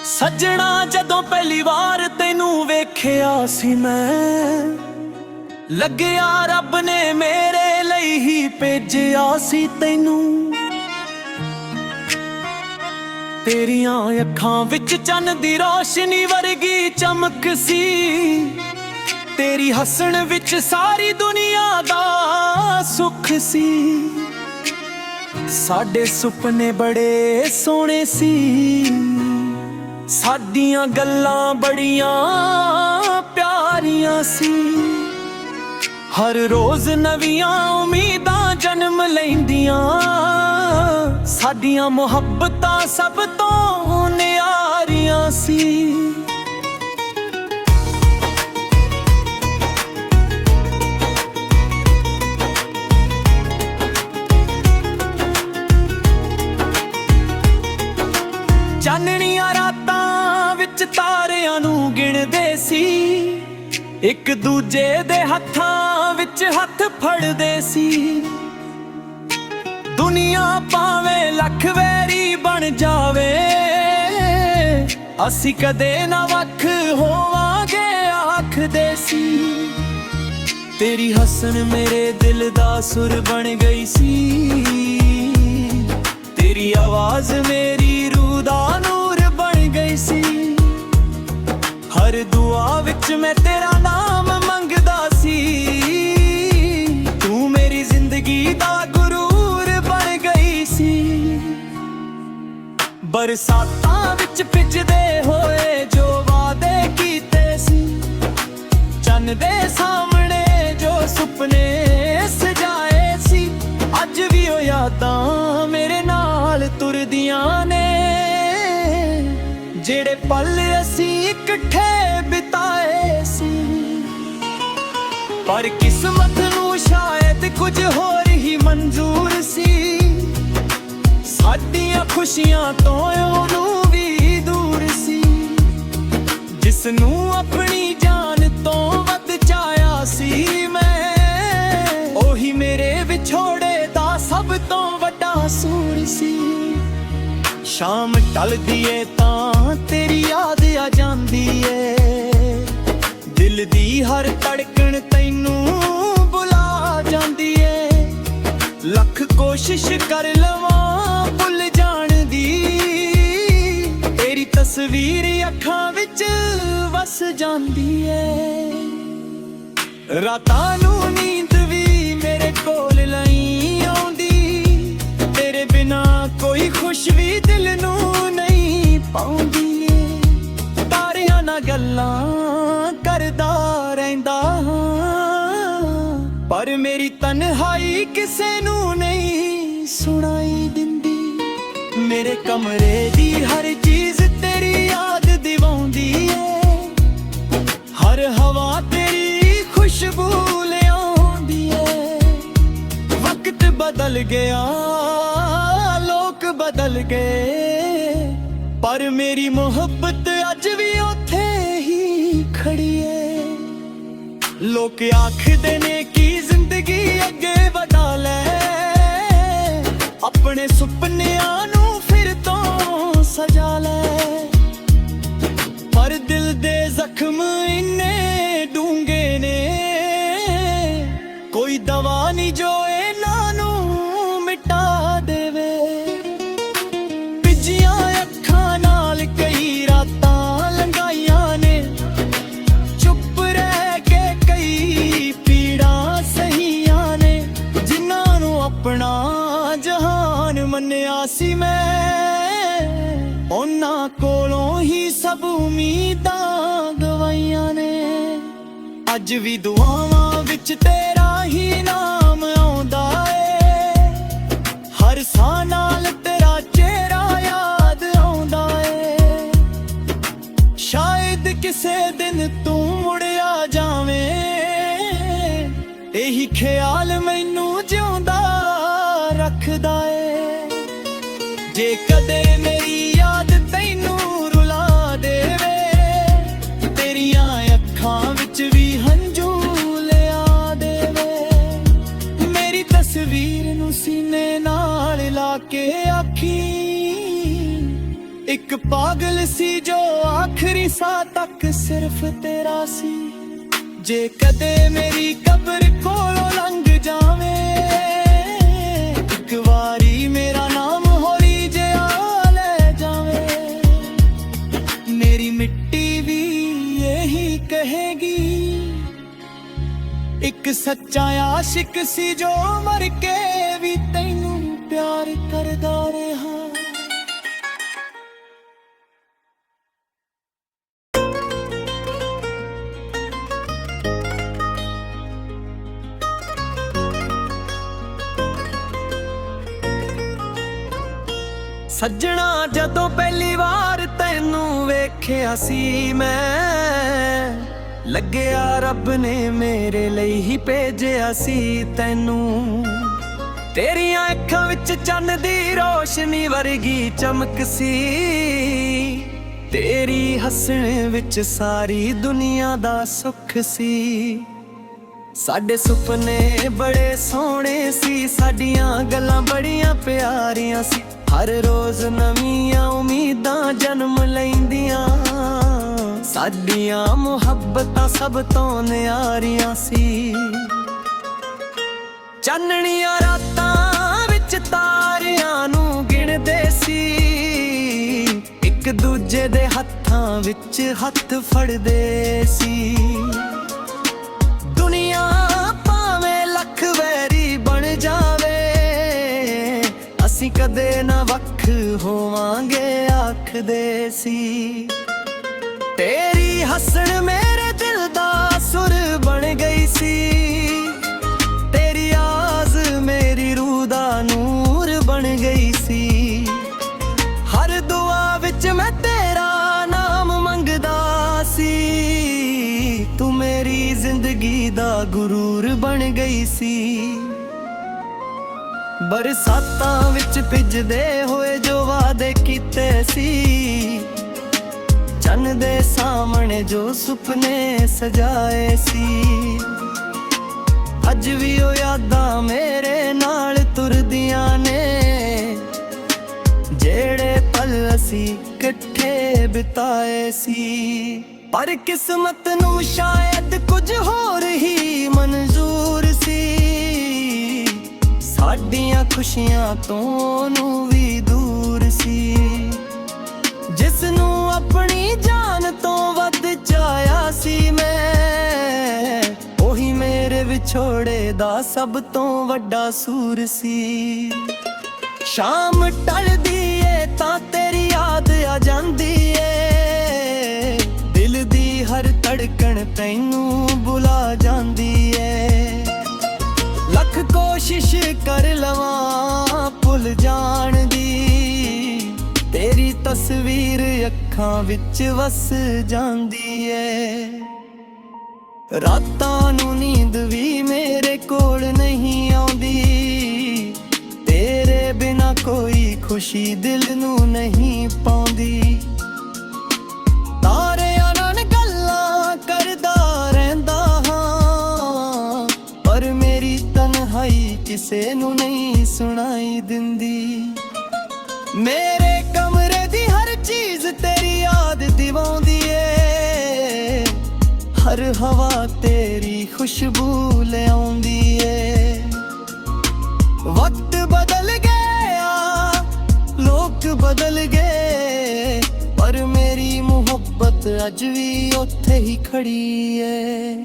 ਸੱਜਣਾ ਜਦੋਂ ਪਹਿਲੀ ਵਾਰ ਤੈਨੂੰ ਵੇਖਿਆ ਸੀ ਮੈਂ, ਲੱਗਿਆ ਰੱਬ ਨੇ ਮੇਰੇ ਲਈ ਹੀ ਭੇਜਿਆ ਸੀ ਤੈਨੂੰ। ਤੇਰੀਆਂ ਅੱਖਾਂ ਵਿੱਚ ਚੰਨ ਦੀ ਰੋਸ਼ਨੀ ਵਰਗੀ ਚਮਕ ਸੀ, ਤੇਰੀ ਹੱਸਣ ਵਿੱਚ ਸਾਰੀ ਦੁਨੀਆ ਦਾ ਸੁੱਖ ਸੀ। ਸਾਡੇ ਸੁਪਨੇ ਬੜੇ ਸੋਹਣੇ ਸੀ, ਸਾਡੀਆਂ ਗੱਲਾਂ ਬੜੀਆਂ ਪਿਆਰੀਆਂ ਸੀ। ਹਰ ਰੋਜ਼ ਨਵੀਆਂ ਉਮੀਦਾਂ ਜਨਮ ਲੈਂਦੀਆਂ, ਸਾਡੀਆਂ ਮੁਹੱਬਤਾਂ ਸਭ ਤੋਂ ਨਿਆਰੀਆਂ ਸੀ। ਚਾਨਣੀਆਂ ਰਾਤਾਂ ਵਿੱਚ ਤਾਰਿਆਂ ਨੂੰ ਗਿਣਦੇ ਸੀ, ਇੱਕ ਦੂਜੇ ਦੇ ਹੱਥਾਂ ਵਿੱਚ ਹੱਥ ਫੜਦੇ ਸੀ। ਦੁਨੀਆ ਭਾਵੇਂ ਲੱਖ ਵੈਰੀ ਬਣ ਜਾਵੇ, ਅਸੀਂ ਕਦੇ ਨਾ ਵੱਖ ਹੋਵਾਂਗੇ ਆਖਦੇ ਸੀ। ਤੇਰੀ ਹੱਸਣ ਮੇਰੇ ਦਿਲ ਦਾ ਸੁਰ ਬਣ ਗਈ ਸੀ, ਤੇਰੀ ਆਵਾਜ਼ ਮੇਰੀ ਰੂਹ ਦਾ ਨੂਰ ਬਣ ਗਈ ਸੀ। ਹਰ ਦੁਆ ਵਿੱਚ ਮੈਂ ਤੇਰਾ ਨਾਮ ਮੰਗਦਾ ਸੀ, ਤੂੰ ਮੇਰੀ ਜ਼ਿੰਦਗੀ ਦਾ ਗੁਰੂਰ ਬਣ ਗਈ ਸੀ। ਬਰਸਾਤਾਂ ਵਿੱਚ ਭਿੱਜਦੇ ਹੋਏ ਜੋ ਵਾਅਦੇ ਕੀਤੇ ਸੀ, ਚੰਨ ਦੇ ਸਾਹਮਣੇ ਜੋ ਸੁਪਨੇ ਸਜਾਏ ਸੀ, ਅੱਜ ਵੀ ਉਹ ਯਾਦਾਂ ਮੇਰੇ ਨਾਲ ਤੁਰਦੀਆਂ ਨੇ। ਜਿਹੜੇ ਪਲ ਅਸੀਂ ਇਕੱਠੇ ਬਿਤਾਏ ਸੀ, ਪਰ ਕਿਸਮਤ ਨੂੰ ਸ਼ਾਇਦ ਕੁਝ ਹੋਰ ਹੀ ਮਨਜ਼ੂਰ ਸੀ। ਸਾਡੀਆਂ ਖੁਸ਼ੀਆਂ ਤੋਂ ਉਹਨੂੰ ਵੀ ਦੂਰ ਸੀ, ਜਿਸ ਨੂੰ ਆਪਣੀ ਜਾਨ ਤੋਂ ਵੱਧ ਚਾਹਿਆ ਸੀ ਮੈਂ, ਉਹੀ ਮੇਰੇ ਵਿਛੋੜੇ ਦਾ ਸਭ ਤੋਂ ਵੱਡਾ ਸੂਰ ਸੀ। ਸ਼ਾਮ ਢਲਦੀ ਏ ਤਾਂ ਤੇਰੀ ਯਾਦ ਆ ਜਾਂਦੀ ਏ, ਦਿਲ ਦੀ ਹਰ ਧੜਕਣ ਤੈਨੂੰ ਬੁਲਾ ਜਾਂਦੀ ਏ। ਲੱਖ ਕੋਸ਼ਿਸ਼ ਕਰ ਲਵਾਂ ਭੁੱਲ ਜਾਣ ਦੀ, ਤੇਰੀ ਤਸਵੀਰ ਅੱਖਾਂ ਵਿੱਚ ਵਸ ਜਾਂਦੀ ਏ। ਰਾਤਾਂ ਨੂੰ ਨੀਂਦ ਵੀ ਮੇਰੇ ਕੋਲ ਨਹੀਂ ਆਉਂਦੀ, ਤੇਰੇ ਬਿਨਾ ਕੋਈ ਖੁਸ਼ ਵੀ ਦਿਲ ਨੂੰ ਨਹੀਂ ਪਾਉਂਦੀ। ਤਾਰਿਆਂ ਨਾਲ ਗੱਲਾਂ ਕਰਦਾ ਰਹਿੰਦਾ ਹਾਂ, ਪਰ ਮੇਰੀ ਤਨਹਾਈ ਕਿਸੇ ਨੂੰ ਨਹੀਂ ਸੁਣਾਈ ਦਿੰਦੀ। ਮੇਰੇ ਕਮਰੇ ਦੀ ਹਰ ਚੀਜ਼ ਤੇਰੀ ਯਾਦ ਦਿਵਾਉਂਦੀ ਏ, ਹਰ ਹਵਾ ਤੇਰੀ ਖੁਸ਼ਬੂ ਲਿਆਉਂਦੀ ਏ। ਵਕਤ ਬਦਲ ਗਿਆ, ਲੋਕ ਬਦਲ ਗਏ, ਪਰ ਮੇਰੀ ਮੁਹੱਬਤ ਅੱਜ ਵੀ ਉੱਥੇ ਹੀ ਖੜੀ ਏ। ਲੋਕ ਆਖਦੇ ਨੇ ਕਿ ਜ਼ਿੰਦਗੀ ਅੱਗੇ ਵਧਾ ਲੈ, ਆਪਣੇ ਸੁਪਨਿਆਂ ਨੂੰ ਫਿਰ ਤੋਂ ਸਜਾ ਲੈ, ਪਰ ਦਿਲ ਦੇ ਜ਼ਖਮ ਇੰਨੇ ਡੂੰਘੇ ਨੇ, ਕੋਈ ਦਵਾ ਨਹੀਂ ਜੋ ਇਹਨਾਂ ਨੂੰ ਮਿਟਾ ਦੇਵੇ। ਭਿੱਜੀਆਂ ਅੱਖਾਂ ਨਾਲ ਕਈ ਰਾਤਾਂ ਲੰਘਾਈਆਂ ਨੇ, ਚੁੱਪ ਰਹਿ ਕੇ ਕਈ ਪੀੜਾਂ ਸਹੀਆਂ ਨੇ, ਜਿਨ੍ਹਾਂ ਨੂੰ ਆਪਣਾ ਜਹਾਨ ਮੰਨਿਆ ਸੀ ਮੈਂ, ਉਹਨਾਂ ਕੋਲੋਂ ਹੀ ਸਭ ਉਮੀਦਾਂ ਗਵਾਈਆਂ ਨੇ। ਅੱਜ ਵੀ ਦੁਆਵਾਂ ਵਿੱਚ ਤੇਰਾ ਹੀ ਨਾਮ ਆਉਂਦਾ ਏ, ਹਰ ਸਾਹ ਨਾਲ ਤੇਰਾ ਚਿਹਰਾ ਯਾਦ ਆਉਂਦਾ ਏ। ਸ਼ਾਇਦ ਕਿਸੇ ਦਿਨ ਤੂੰ ਮੁੜਿਆ ਜਾਵੇਂ, ਇਹੀ ਖਿਆਲ ਮੈਨੂੰ ਜਿਉਂਦਾ ਰੱਖਦਾ ਏ। ਜੇ ਕਦੇ ਮੇਰੀ ਯਾਦ ਤੈਨੂੰ ਰੁਲਾ ਦੇਵੇ, ਤੇਰੀਆਂ ਅੱਖਾਂ ਵਿੱਚ ਵਿੱਚ ਵੀ ਹੰਝੂ ਲਿਆ ਦੇਵੇ। ਮੇਰੀ ਤਸਵੀਰ ਨੂੰ ਸੀਨੇ ਨਾਲ ਲਾ ਕੇ ਆਖੀ, ਇੱਕ ਪਾਗਲ ਸੀ ਜੋ ਆਖਰੀ ਸਾਹ ਤੱਕ ਸਿਰਫ ਤੇਰਾ ਸੀ। ਜੇ ਕਦੇ ਮੇਰੀ ਕਬਰ ਕੋਲੋਂ ਲੰਘ ਜਾਵੇ, ਇੱਕ ਵਾਰੀ ਮੇਰਾ ਨਾਮ ਹੌਲੀ ਜਿਹਾ ਲੈ ਜਾਵੇ। ਮੇਰੀ ਮਿੱਟੀ ਵੀ ਇਹੀ ਕਹੇਗੀ, ਇੱਕ ਸੱਚਾ ਆਸ਼ਿਕ ਸੀ ਜੋ ਮਰ ਕੇ ਵੀ ਤੈਨੂੰ ਪਿਆਰ ਕਰਦਾ ਰਿਹਾ। ਸੱਜਣਾ ਜਦੋਂ ਪਹਿਲੀ ਵਾਰ ਤੈਨੂੰ ਵੇਖਿਆ ਸੀ ਮੈਂ, ਲੱਗਿਆ ਰੱਬ ਨੇ ਮੇਰੇ ਲਈ ਹੀ ਭੇਜਿਆ ਸੀ ਤੈਨੂੰ। ਤੇਰੀਆਂ ਅੱਖਾਂ ਵਿੱਚ ਚੰਨ ਦੀ ਰੋਸ਼ਨੀ ਵਰਗੀ ਚਮਕ ਸੀ, ਤੇਰੀ ਹੱਸਣ ਵਿੱਚ ਸਾਰੀ ਦੁਨੀਆ ਦਾ ਸੁੱਖ ਸੀ। ਸਾਡੇ ਸੁਪਨੇ ਬੜੇ ਸੋਹਣੇ ਸੀ, ਸਾਡੀਆਂ ਗੱਲਾਂ ਬੜੀਆਂ ਪਿਆਰੀਆਂ ਸੀ। ਹਰ ਰੋਜ਼ ਨਵੀਆਂ ਉਮੀਦਾਂ ਜਨਮ ਲੈਂਦੀਆਂ, ਸਾਡੀਆਂ ਮੁਹੱਬਤਾਂ ਸਭ ਤੋਂ ਨਿਆਰੀਆਂ ਸੀ। ਚਾਨਣੀਆਂ ਰਾਤਾਂ ਵਿੱਚ ਤਾਰਿਆਂ ਨੂੰ ਗਿਣਦੇ ਸੀ, ਇੱਕ ਦੂਜੇ ਦੇ ਹੱਥਾਂ ਵਿੱਚ ਹੱਥ ਫੜਦੇ ਸੀ। ਦੁਨੀਆ ਭਾਵੇਂ ਲੱਖ ਵੈਰੀ ਬਣ ਜਾਵੇ, ਅਸੀਂ ਕਦੇ ਨਾ ਵੱਖ ਹੋਵਾਂਗੇ ਆਖਦੇ ਸੀ। ਤੇਰੀ ਹੱਸਣ ਮੇਰੇ ਦਿਲ ਦਾ ਸੁਰ ਬਣ ਗਈ ਸੀ, ਤੇਰੀ ਆਜ਼ ਮੇਰੀ ਰੂਹ ਦਾ ਨੂਰ ਬਣ ਗਈ ਸੀ। ਹਰ ਦੁਆ ਵਿੱਚ ਮੈਂ ਤੇਰਾ ਨਾਮ ਮੰਗਦਾ ਸੀ, ਤੂੰ ਮੇਰੀ ਜ਼ਿੰਦਗੀ ਦਾ ਗੁਰੂਰ ਬਣ ਗਈ ਸੀ। ਬਰਸਾਤਾਂ ਵਿੱਚ ਭਿੱਜਦੇ ਹੋਏ ਜੋ ਵਾਅਦੇ ਕੀਤੇ ਸੀ, ਚੰਨ ਦੇ ਸਾਹਮਣੇ ਜੋ ਸੁਪਨੇ ਸਜਾਏ ਸੀ, ਅੱਜ ਵੀ ਉਹ ਯਾਦਾਂ ਮੇਰੇ ਨਾਲ ਤੁਰਦੀਆਂ ਨੇ, ਜਿਹੜੇ ਪਲ ਅਸੀਂ ਇਕੱਠੇ ਬਿਤਾਏ ਸੀ। ਪਰ ਕਿਸਮਤ ਨੂੰ ਸ਼ਾਇਦ ਕੁਝ ਹੋਰ ਹੀ ਮਨਜ਼ੂਰ ਸੀ, ਸਾਡੀਆਂ ਖੁਸ਼ੀਆਂ ਤੋਂ ਨੂੰ ਵੀ ਦੂਰ ਸੀ। ਜਿਸ ਨੂੰ ਆਪਣੀ ਜਾਨ ਤੋਂ ਵੱਧ ਚਾਹਿਆ ਸੀ ਮੈਂ, ਉਹੀ ਮੇਰੇ ਵਿਛੋੜੇ ਦਾ ਸਭ ਤੋਂ ਵੱਡਾ ਸੂਰ ਸੀ। ਸ਼ਾਮ ਢਲਦੀ ਏ ਤਾਂ ਤੇਰੀ ਯਾਦ ਆ ਜਾਂਦੀ ਏ, ਦਿਲ ਦੀ ਹਰ ਧੜਕਣ ਤੈਨੂੰ ਬੁਲਾ ਜਾਂਦੀ ਏ। ਲੱਖ ਕੋਸ਼ਿਸ਼ ਕਰ ਲਵਾਂ ਭੁੱਲ ਜਾਣ ਦੀ, ਤੇਰੀ ਤਸਵੀਰ ਅੱਖਾਂ ਵਿੱਚ ਵਸ ਜਾਂਦੀ ਏ। ਰਾਤਾਂ ਨੂੰ ਨੀਂਦ ਵੀ ਮੇਰੇ ਕੋਲ ਨਹੀਂ ਆਉਂਦੀ, ਤੇਰੇ ਬਿਨਾ ਕੋਈ ਖੁਸ਼ੀ ਦਿਲ ਨੂੰ ਨਹੀਂ ਪਾਉਂਦੀ। ਤਾਰਿਆਂ ਨਾਲ ਗੱਲਾਂ ਕਰਦਾ ਰਹਿੰਦਾ ਹਾਂ, ਪਰ ਮੇਰੀ ਤਨਹਾਈ ਕਿਸੇ ਨੂੰ ਨਹੀਂ ਸੁਣਾਈ ਦਿੰਦੀ। ਮੇਰੇ ਕਮਰੇ ਦੀ ਹਰ ਚੀਜ਼ ਤੇਰੀ ਯਾਦ ਦਿਵਾਉਂਦੀ ਏ, ਹਰ ਹਵਾ ਤੇਰੀ ਖੁਸ਼ਬੂ ਲਿਆਉਂਦੀ ਏ। ਵਕਤ ਬਦਲ ਗਿਆ, ਲੋਕ ਬਦਲ ਗਏ, ਪਰ ਮੇਰੀ ਮੁਹੱਬਤ ਅੱਜ ਵੀ ਉੱਥੇ ਹੀ ਖੜੀ ਏ।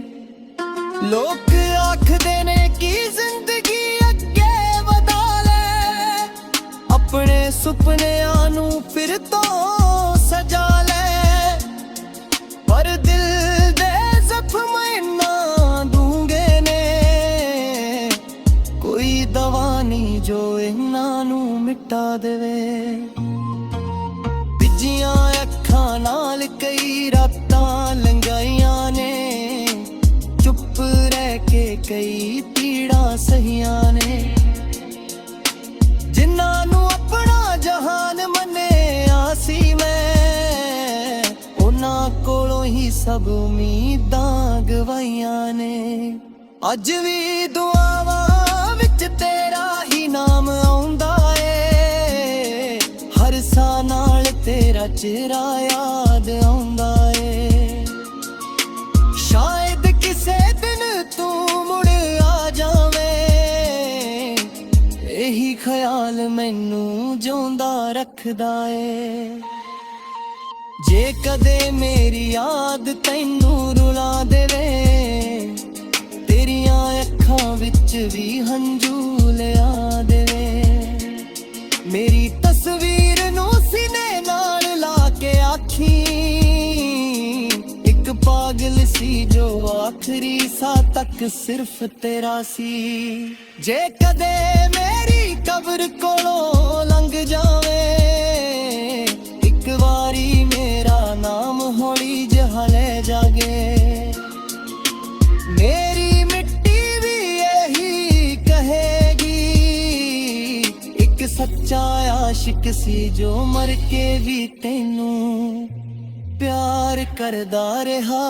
ਲੋਕ ਆਖਦੇ ਨੇ ਕਿ ਜ਼ਿੰਦਗੀ ਅੱਗੇ ਵਧਾ ਲੈ, ਆਪਣੇ ਸੁਪਨਿਆਂ ਨੂੰ ਫਿਰ ਤੋਂ ਸਜਾ ਲੈ, ਪਰ ਦਿਲ ਦੇ ਜ਼ਖਮ ਇੰਨਾ ਡੂੰਘੇ ਨੇ, ਕੋਈ ਦਵਾ ਨਹੀਂ ਜੋ ਇਹਨਾਂ ਨੂੰ ਮਿਟਾ ਦੇਵੇ। ਭਿੱਜੀਆਂ ਅੱਖਾਂ ਨਾਲ ਕਈ ਰਾਤਾਂ ਲੰਘਾਈਆਂ ਨੇ, ਚੁੱਪ ਰਹਿ ਕੇ ਕਈ ਪੀੜਾਂ ਸਹੀਆਂ ਨੇ। ਜਿਨ੍ਹਾਂ ਨੂੰ ਆਪਣਾ ਜਹਾਨ ਮੰਨਿਆ ਸੀ ਮੈਂ, ਉਹਨਾਂ ਕੋਲੋਂ ਹੀ ਸਭ ਉਮੀਦਾਂ ਗਵਾਈਆਂ ਨੇ। ਅੱਜ ਵੀ ਦੁਆਵਾਂ ਵਿੱਚ ਤੇਰਾ ਹੀ ਨਾਮ ਆਉਂਦਾ ਏ, ਹਰ ਸਾਹ ਨਾਲ ਤੇਰਾ ਚਿਹਰਾ ਯਾਦ ਆਉਂਦਾ ਏ। ਸ਼ਾਇਦ ਕਿਸੇ ਦਿਨ ਤੂੰ ਮੁੜ ਆ ਜਾਵੇਂ, ਇਹੀ ਖਿਆਲ ਮੈਨੂੰ ਜਿਉਂਦਾ ਰੱਖਦਾ ਏ। ਜੇ ਕਦੇ ਮੇਰੀ ਯਾਦ ਤੈਨੂੰ ਰੁਲਾ ਦੇਵੇ, ਤੇਰੀਆਂ ਅੱਖਾਂ ਵਿੱਚ ਵੀ ਹੰਝੂ ਲਿਆ ਦੇਵੇ। ਮੇਰੀ ਤਸਵੀਰ ਨੂੰ ਸੀਨੇ ਨਾਲ ਲਾ ਕੇ ਆਖੀ, ਇੱਕ ਪਾਗਲ ਸੀ ਜੋ ਆਖਰੀ ਸਾਹ ਤੱਕ ਸਿਰਫ ਤੇਰਾ ਸੀ। ਜੇ ਕਦੇ ਮੇਰੀ ਕਬਰ ਕੋਲੋਂ ਲੰਘ ਜਾਵੇ, ਇੱਕ ਵਾਰੀ ਮੇਰਾ ਨਾਮ ਹੌਲੀ ਜਿਹਾ ਲੈ ਜਾਗੇ। ਮੇਰੀ ਮਿੱਟੀ ਵੀ ਇਹੀ ਕਹੇਗੀ, ਇੱਕ ਸੱਚਾ ਆਸ਼ਿਕ ਸੀ ਜੋ ਮਰ ਕੇ ਵੀ ਤੈਨੂੰ ਪਿਆਰ ਕਰਦਾ ਰਿਹਾ।